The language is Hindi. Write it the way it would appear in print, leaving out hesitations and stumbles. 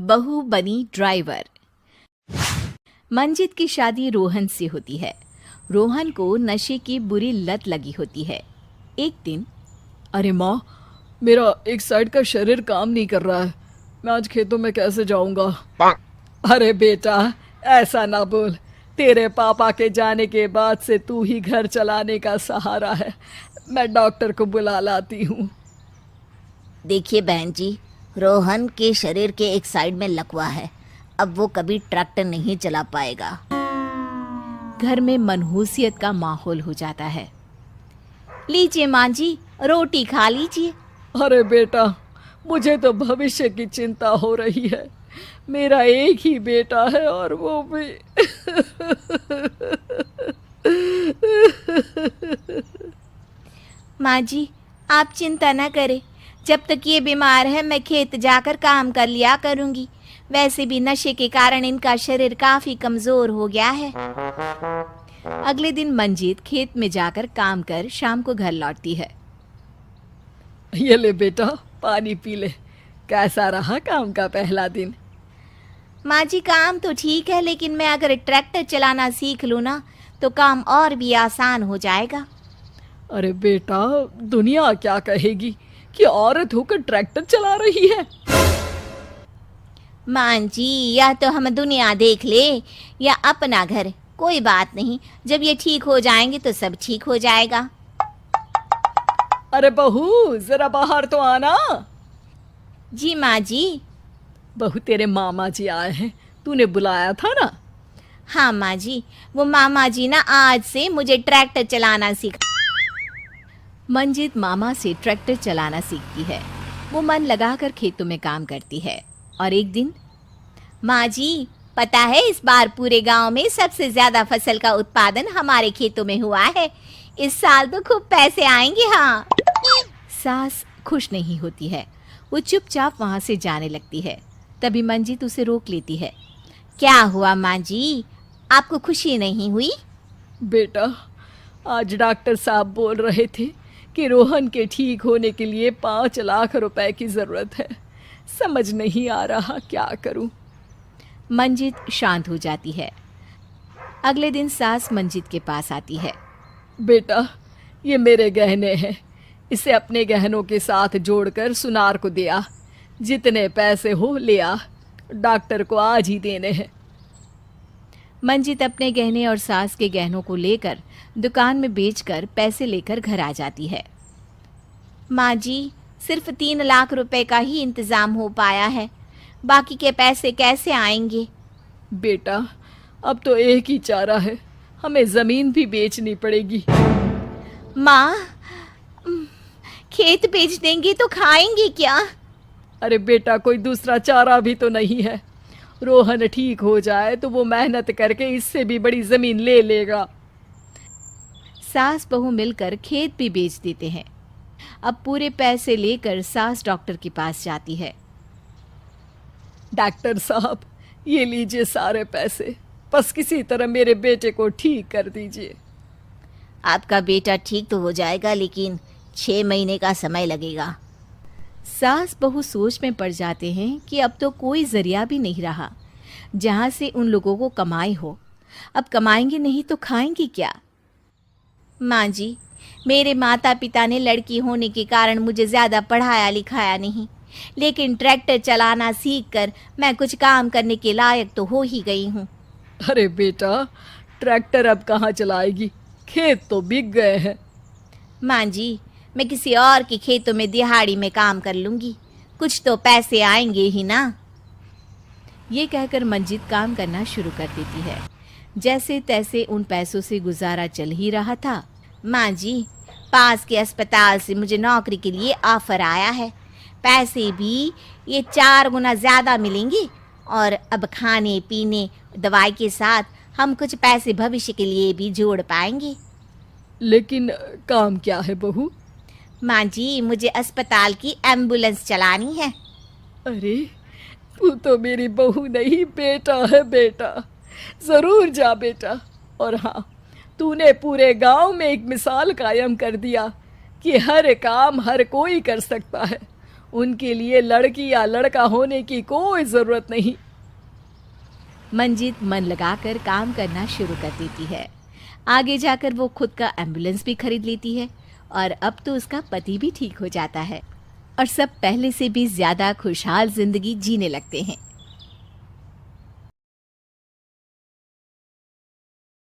बहू बनी ड्राइवर। मंजित की शादी रोहन से होती है। रोहन को नशे की बुरी लत लगी होती है। एक दिन, अरे माँ, मेरा एक साइड का शरीर काम नहीं कर रहा है। मैं आज खेतों में कैसे जाऊंगा? अरे बेटा, ऐसा ना बोल। तेरे पापा के जाने के बाद से तू ही घर चलाने का सहारा है। मैं डॉक्टर को बुला लाती हूँ। देखिए बहन जी, रोहन के शरीर के एक साइड में लकवा है। अब वो कभी ट्रैक्टर नहीं चला पाएगा। घर में मनहूसियत का माहौल हो जाता है। लीजिए माँ जी, रोटी खा लीजिए। अरे बेटा, मुझे तो भविष्य की चिंता हो रही है। मेरा एक ही बेटा है और वो भी माँ जी, आप चिंता न करें। जब तक ये बीमार है मैं खेत जाकर काम कर लिया करूँगी। वैसे भी नशे के कारण इनका शरीर काफ़ी कमज़ोर हो गया है। अगले दिन मंजीत खेत में जाकर काम कर शाम को घर लौटती है। ये ले बेटा, पानी पी ले। कैसा रहा काम का पहला दिन? माँ जी, काम तो ठीक है, लेकिन मैं अगर ट्रैक्टर चलाना सीख लूँ ना तो काम और भी आसान हो जाएगा। अरे बेटा, दुनिया क्या कहेगी कि औरत होकर ट्रैक्टर चला रही है। माँ जी, या तो हम दुनिया देख ले या अपना घर, कोई बात नहीं। जब ये ठीक हो जाएंगे तो सब ठीक हो जाएगा। अरे बहू, जरा बाहर तो आना। जी माँ जी। बहू, तेरे मामा जी आए हैं, तूने बुलाया था ना? हाँ माँ जी, वो मामा जी ना आज से मुझे ट्रैक्टर चलाना सीखा। मंजित मामा से ट्रैक्टर चलाना सीखती है। वो मन लगाकर खेतों में काम करती है। और एक दिन, माँ जी, पता है इस बार पूरे गांव में सबसे ज्यादा फसल का उत्पादन हमारे खेतों में हुआ है। इस साल तो खूब पैसे आएंगे। हाँ। सास खुश नहीं होती है। वो चुपचाप वहां से जाने लगती है। तभी मंजित उसे रोक लेती है। क्या हुआ माँ जी, आपको खुशी नहीं हुई? बेटा, आज डॉक्टर साहब बोल रहे थे कि रोहन के ठीक होने के लिए 5 लाख रुपए की ज़रूरत है। समझ नहीं आ रहा क्या करूं। मंजित शांत हो जाती है। अगले दिन सास मंजित के पास आती है। बेटा, ये मेरे गहने हैं। इसे अपने गहनों के साथ जोड़कर सुनार को दे आ। जितने पैसे हो ले आ। डॉक्टर को आज ही देने हैं। मंजित अपने गहने और सास के गहनों को लेकर दुकान में बेचकर पैसे लेकर घर आ जाती है। माँ जी, सिर्फ 3 लाख रुपए का ही इंतजाम हो पाया है। बाकी के पैसे कैसे आएंगे? बेटा, अब तो एक ही चारा है, हमें ज़मीन भी बेचनी पड़ेगी। माँ, खेत बेच देंगे तो खाएंगे क्या? अरे बेटा, कोई दूसरा चारा भी तो नहीं है। रोहन ठीक हो जाए तो वो मेहनत करके इससे भी बड़ी ज़मीन ले लेगा। सास बहू मिलकर खेत भी बेच देते हैं। अब पूरे पैसे लेकर सास डॉक्टर के पास जाती है। डॉक्टर साहब, ये लीजिए सारे पैसे। बस किसी तरह मेरे बेटे को ठीक कर दीजिए। आपका बेटा ठीक तो हो जाएगा, लेकिन 6 महीने का समय लगेगा। सास बहू सोच में पड़ जाते हैं कि अब तो कोई जरिया भी नहीं रहा जहां से उन लोगों को कमाई हो। अब कमाएंगे नहीं तो खाएंगे क्या? माँ जी, मेरे माता पिता ने लड़की होने के कारण मुझे ज़्यादा पढ़ाया लिखाया नहीं, लेकिन ट्रैक्टर चलाना सीखकर मैं कुछ काम करने के लायक तो हो ही गई हूँ। अरे बेटा, ट्रैक्टर अब कहाँ चलाएगी? खेत तो बिक गए हैं। माँ जी, मैं किसी और के खेतों में दिहाड़ी में काम कर लूँगी, कुछ तो पैसे आएंगे ही ना। ये कहकर मंजित काम करना शुरू कर देती है। जैसे तैसे उन पैसों से गुजारा चल ही रहा था। माँ जी, पास के अस्पताल से मुझे नौकरी के लिए ऑफर आया है। पैसे भी ये 4 गुना ज़्यादा मिलेंगे और अब खाने पीने दवाई के साथ हम कुछ पैसे भविष्य के लिए भी जोड़ पाएंगे। लेकिन काम क्या है बहू? माँ जी, मुझे अस्पताल की एम्बुलेंस चलानी है। अरे, तू तो मेरी बहू नहीं, बेटा है बेटा। ज़रूर जा बेटा। और हाँ, तूने पूरे गांव में एक मिसाल कायम कर दिया कि हर काम हर कोई कर सकता है। उनके लिए लड़की या लड़का होने की कोई जरूरत नहीं। मंजित मन लगाकर काम करना शुरू कर देती है। आगे जाकर वो खुद का एम्बुलेंस भी खरीद लेती है और अब तो उसका पति भी ठीक हो जाता है और सब पहले से भी ज्यादा खुशहाल जिंदगी जीने लगते हैं।